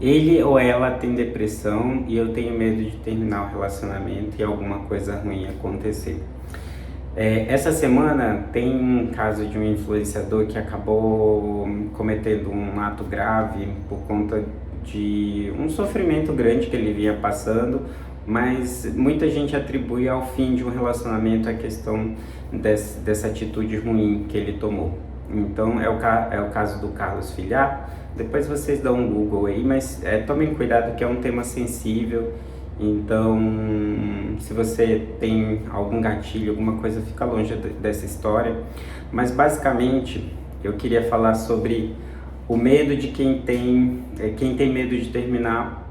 Ele ou ela tem depressão e eu tenho medo de terminar o relacionamento e alguma coisa ruim acontecer. Essa semana tem um caso de um influenciador que acabou cometendo um ato grave por conta de um sofrimento grande que ele vinha passando, mas muita gente atribui ao fim de um relacionamento a questão dessa atitude ruim que ele tomou. Então é o caso do Carlos Filhar. Depois vocês dão um Google aí, mas tomem cuidado que é um tema sensível. Então, se você tem algum gatilho, alguma coisa, fica longe dessa história. Mas basicamente, eu queria falar sobre o medo de quem tem medo de terminar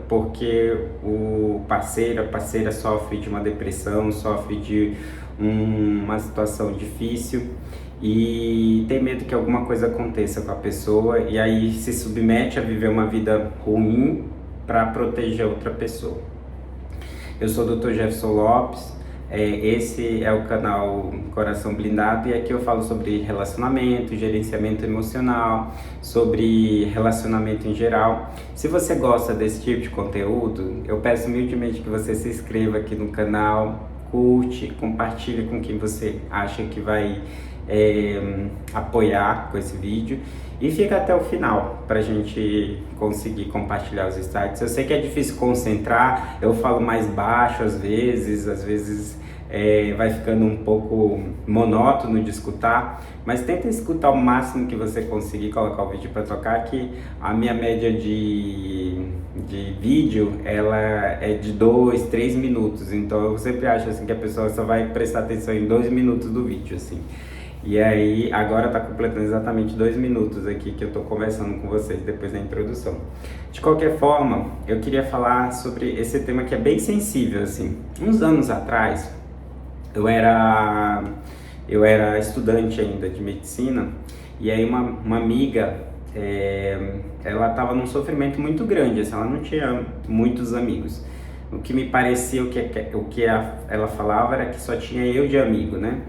porque o parceiro, a parceira sofre de uma depressão, sofre de uma situação difícil e tem medo que alguma coisa aconteça com a pessoa e aí se submete a viver uma vida ruim para proteger outra pessoa. Eu sou o Dr. Jefferson Lopes, esse é o canal Coração Blindado e aqui eu falo sobre relacionamento, gerenciamento emocional, sobre relacionamento em geral. Se você gosta desse tipo de conteúdo, eu peço humildemente que você se inscreva aqui no canal, curte, compartilhe com quem você acha que vai apoiar com esse vídeo e fica até o final para a gente conseguir compartilhar os insights. Eu sei que é difícil concentrar, eu falo mais baixo às vezes vai ficando um pouco monótono de escutar, mas tenta escutar o máximo que você conseguir, colocar o vídeo para tocar, que a minha média de vídeo ela é de 2, 3 minutos, então eu sempre acho assim que a pessoa só vai prestar atenção em 2 minutos do vídeo, assim. E aí, agora tá completando exatamente 2 minutos aqui que eu tô conversando com vocês depois da introdução. De qualquer forma, eu queria falar sobre esse tema que é bem sensível, assim. Uns anos atrás, eu era estudante ainda de medicina, e aí uma amiga, ela tava num sofrimento muito grande, assim, ela não tinha muitos amigos. O que me parecia, ela falava era que só tinha eu de amigo, né?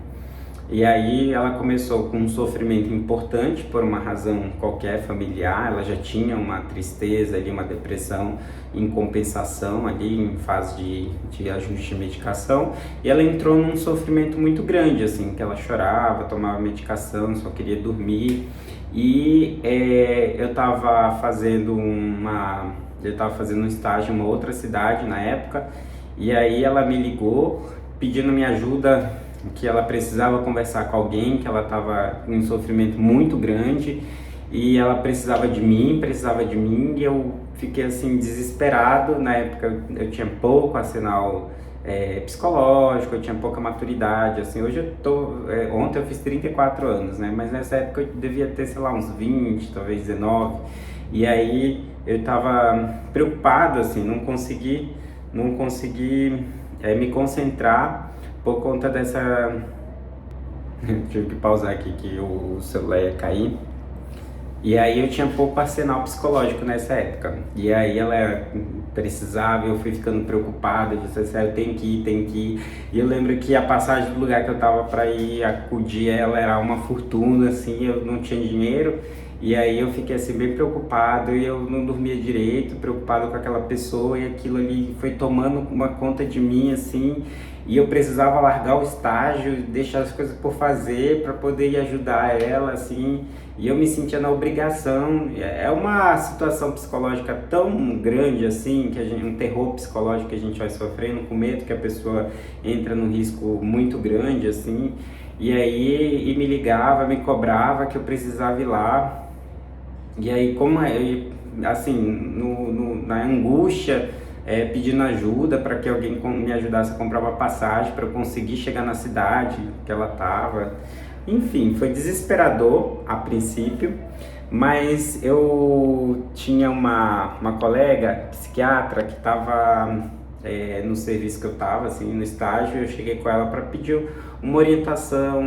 E aí ela começou com um sofrimento importante por uma razão qualquer familiar, ela já tinha uma tristeza ali, uma depressão em compensação ali, em fase de ajuste de medicação, e ela entrou num sofrimento muito grande, assim, que ela chorava, tomava medicação, só queria dormir, e eu estava fazendo um estágio em uma outra cidade na época, e aí ela me ligou pedindo minha ajuda, que ela precisava conversar com alguém, que ela estava em um sofrimento muito grande e ela precisava de mim e eu fiquei assim desesperado. Na época eu tinha pouco arsenal psicológico, eu tinha pouca maturidade, assim, hoje ontem eu fiz 34 anos, né, mas nessa época eu devia ter, sei lá, uns 20, talvez 19, e aí eu estava preocupado, assim, não consegui me concentrar por conta dessa... Tive que pausar aqui que o celular ia cair. E aí eu tinha pouco arsenal psicológico nessa época. E aí ela precisava, eu fui ficando preocupado, eu disse assim, eu tenho que ir. E eu lembro que a passagem do lugar que eu tava para ir acudir ela era uma fortuna, assim, eu não tinha dinheiro. E aí eu fiquei assim bem preocupado e eu não dormia direito, preocupado com aquela pessoa, e aquilo ali foi tomando uma conta de mim, assim, e eu precisava largar o estágio, deixar as coisas por fazer para poder ir ajudar ela, assim, e eu me sentia na obrigação. É uma situação psicológica tão grande, assim, um terror psicológico que a gente vai sofrendo, com medo que a pessoa entra num risco muito grande, assim, e aí me ligava, me cobrava que eu precisava ir lá. E aí, assim, na angústia, pedindo ajuda para que alguém me ajudasse a comprar uma passagem para eu conseguir chegar na cidade que ela estava. Enfim, foi desesperador a princípio, mas eu tinha uma colega psiquiatra que estava no serviço que eu estava, assim, no estágio. Eu cheguei com ela para pedir uma orientação,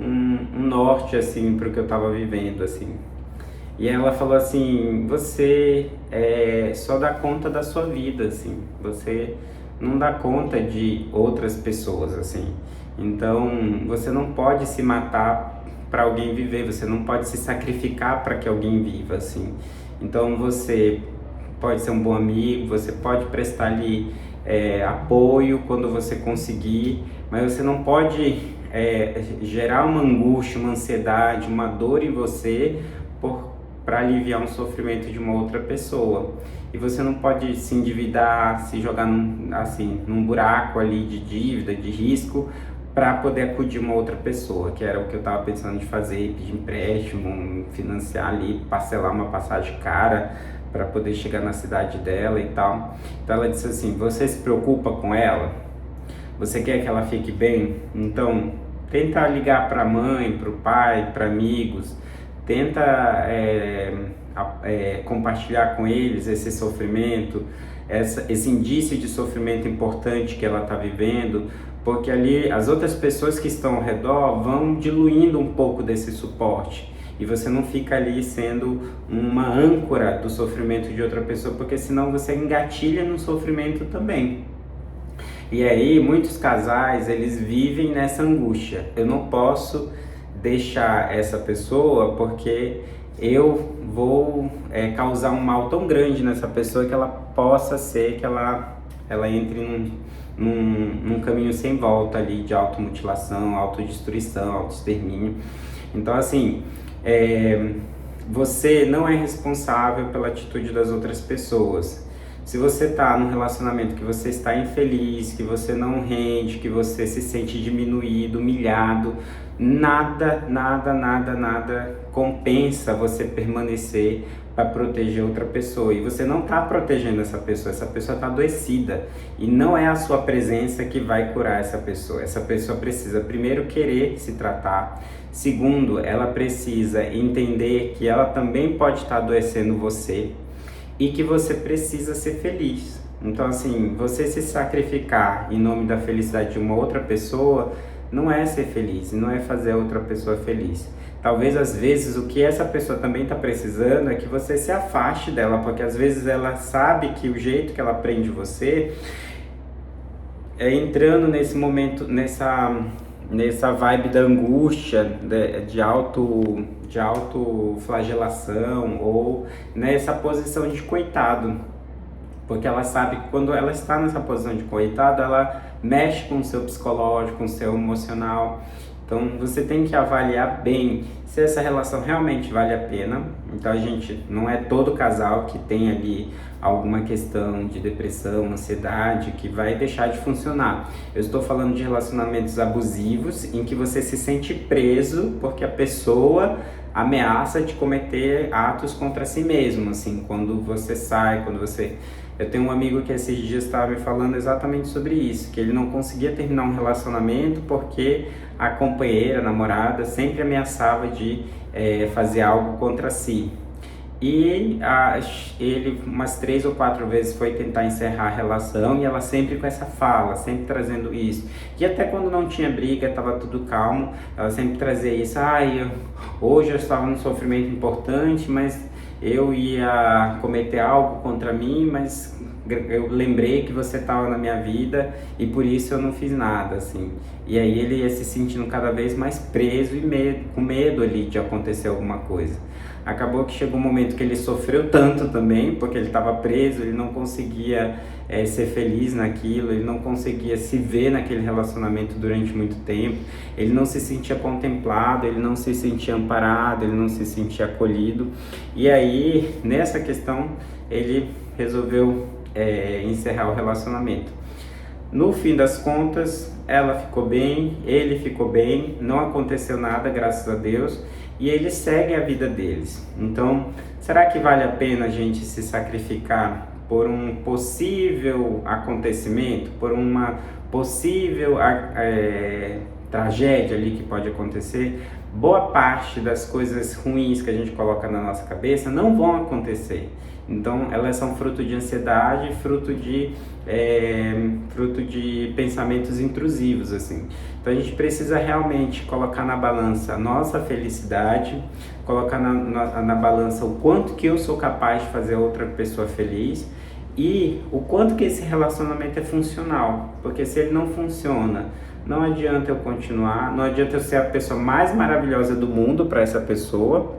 um norte, assim, para o que eu estava vivendo, assim. E ela falou assim, você só dá conta da sua vida, assim, você não dá conta de outras pessoas, assim. Então, você não pode se matar para alguém viver, você não pode se sacrificar para que alguém viva, assim. Então você pode ser um bom amigo, você pode prestar ali apoio quando você conseguir, mas você não pode gerar uma angústia, uma ansiedade, uma dor em você para aliviar um sofrimento de uma outra pessoa. E você não pode se endividar, se jogar num buraco ali de dívida, de risco, para poder acudir uma outra pessoa, que era o que eu estava pensando de fazer, pedir empréstimo, financiar ali, parcelar uma passagem cara para poder chegar na cidade dela e tal. Então ela disse assim: você se preocupa com ela? Você quer que ela fique bem? Então tenta ligar para a mãe, para o pai, para amigos, tenta compartilhar com eles esse sofrimento, esse indício de sofrimento importante que ela está vivendo, porque ali as outras pessoas que estão ao redor vão diluindo um pouco desse suporte. E você não fica ali sendo uma âncora do sofrimento de outra pessoa, porque senão você engatilha no sofrimento também. E aí muitos casais, eles vivem nessa angústia: eu não posso deixar essa pessoa porque eu vou causar um mal tão grande nessa pessoa que ela possa ser que ela entre num caminho sem volta ali de automutilação, autodestruição, autoextermínio. Então assim, você não é responsável pela atitude das outras pessoas. Se você está num relacionamento que você está infeliz, que você não rende, que você se sente diminuído, humilhado, nada compensa você permanecer para proteger outra pessoa. E você não está protegendo essa pessoa está adoecida. E não é a sua presença que vai curar essa pessoa. Essa pessoa precisa primeiro querer se tratar. Segundo, ela precisa entender que ela também pode estar adoecendo você e que você precisa ser feliz. Então assim, você se sacrificar em nome da felicidade de uma outra pessoa não é ser feliz, não é fazer a outra pessoa feliz. Talvez às vezes o que essa pessoa também está precisando é que você se afaste dela, porque às vezes ela sabe que o jeito que ela prende você é entrando nesse momento, nessa vibe da angústia, de autoflagelação, ou nessa posição de coitado. Porque ela sabe que quando ela está nessa posição de coitado, ela mexe com o seu psicológico, com o seu emocional. Então você tem que avaliar bem se essa relação realmente vale a pena. Então a gente não é todo casal que tem ali alguma questão de depressão, ansiedade, que vai deixar de funcionar. Eu estou falando de relacionamentos abusivos em que você se sente preso porque a pessoa ameaça de cometer atos contra si mesmo, assim, quando você sai, quando você... Eu tenho um amigo que esses dias estava me falando exatamente sobre isso, que ele não conseguia terminar um relacionamento porque a companheira, a namorada, sempre ameaçava de fazer algo contra si. E ele umas 3 ou 4 vezes foi tentar encerrar a relação e ela sempre com essa fala, sempre trazendo isso. E até quando não tinha briga, estava tudo calmo, ela sempre trazia isso. Hoje eu estava num sofrimento importante, mas eu ia cometer algo contra mim, mas eu lembrei que você estava na minha vida e por isso eu não fiz nada, assim. E aí ele ia se sentindo cada vez mais preso e com medo ali de acontecer alguma coisa. Acabou que chegou um momento que ele sofreu tanto também, porque ele estava preso, ele não conseguia ser feliz naquilo, ele não conseguia se ver naquele relacionamento durante muito tempo, ele não se sentia contemplado, ele não se sentia amparado, ele não se sentia acolhido. E aí, nessa questão, ele resolveu encerrar o relacionamento. No fim das contas, ela ficou bem, ele ficou bem, não aconteceu nada, graças a Deus, e eles seguem a vida deles. Então, será que vale a pena a gente se sacrificar por um possível acontecimento, por uma possível tragédia ali que pode acontecer? Boa parte das coisas ruins que a gente coloca na nossa cabeça não vão acontecer. Então elas são fruto de ansiedade, fruto de pensamentos intrusivos, assim. Então a gente precisa realmente colocar na balança a nossa felicidade, colocar na balança o quanto que eu sou capaz de fazer a outra pessoa feliz e o quanto que esse relacionamento é funcional. Porque se ele não funciona não adianta eu continuar, não adianta eu ser a pessoa mais maravilhosa do mundo para essa pessoa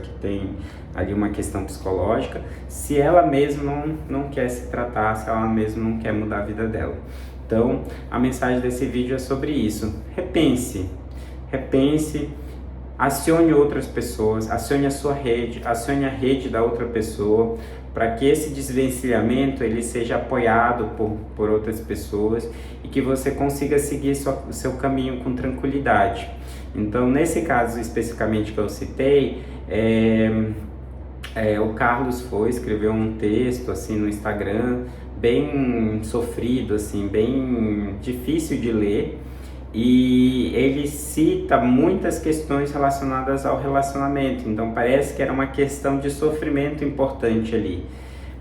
que tem ali uma questão psicológica, se ela mesma não quer se tratar, se ela mesma não quer mudar a vida dela. Então, a mensagem desse vídeo é sobre isso. Repense, acione outras pessoas, acione a sua rede, acione a rede da outra pessoa, para que esse desvencilhamento ele seja apoiado por outras pessoas e que você consiga seguir seu caminho com tranquilidade. Então, nesse caso especificamente que eu citei, o Carlos escreveu um texto assim no Instagram, bem sofrido, assim, bem difícil de ler, e ele cita muitas questões relacionadas ao relacionamento, então parece que era uma questão de sofrimento importante ali,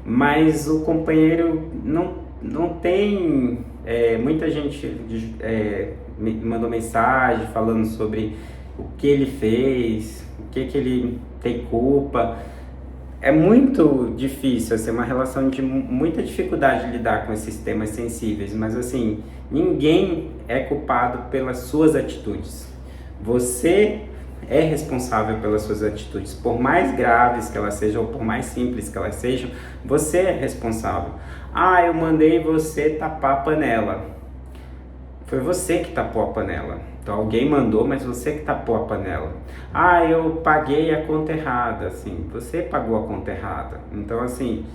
mas o companheiro não tem, muita gente me mandou mensagem falando sobre o que ele fez, o que ele tem culpa. É muito difícil, assim, uma relação de muita dificuldade de lidar com esses temas sensíveis, mas assim, ninguém é culpado pelas suas atitudes. Você é responsável pelas suas atitudes, por mais graves que elas sejam ou por mais simples que elas sejam, você é responsável. Ah, eu mandei você tapar a panela. Foi você que tapou a panela. Então alguém mandou, mas você que tapou a panela. Ah, eu paguei a conta errada. Assim, você pagou a conta errada. Então assim,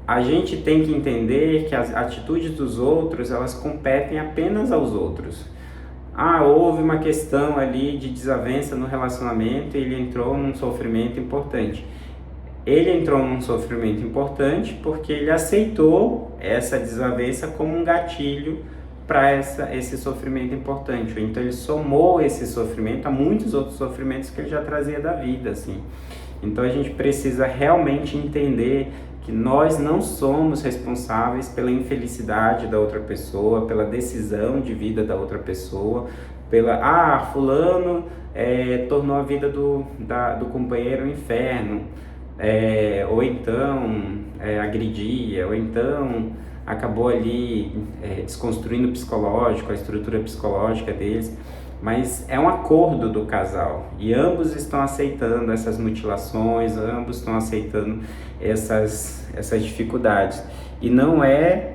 a gente tem que entender que as atitudes dos outros, elas competem apenas aos outros. Ah, houve uma questão ali de desavença no relacionamento e ele entrou num sofrimento importante. Ele entrou num sofrimento importante porque ele aceitou essa desavença como um gatilho para esse sofrimento importante. Então ele somou esse sofrimento a muitos outros sofrimentos que ele já trazia da vida, assim. Então a gente precisa realmente entender que nós não somos responsáveis pela infelicidade da outra pessoa, pela decisão de vida da outra pessoa, fulano tornou a vida do companheiro um inferno, ou então agredia, ou então acabou ali desconstruindo o psicológico, a estrutura psicológica deles, mas é um acordo do casal e ambos estão aceitando essas mutilações, ambos estão aceitando essas dificuldades e não é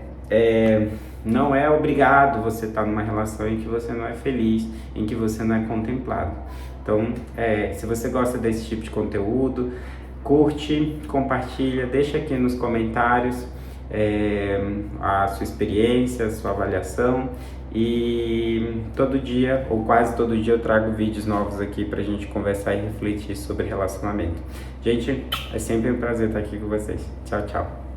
obrigado você estar numa relação em que você não é feliz, em que você não é contemplado. Então, se você gosta desse tipo de conteúdo, curte, compartilha, deixa aqui nos comentários a sua experiência, a sua avaliação, e todo dia ou quase todo dia eu trago vídeos novos aqui pra gente conversar e refletir sobre relacionamento. Gente, é sempre um prazer estar aqui com vocês. Tchau, tchau.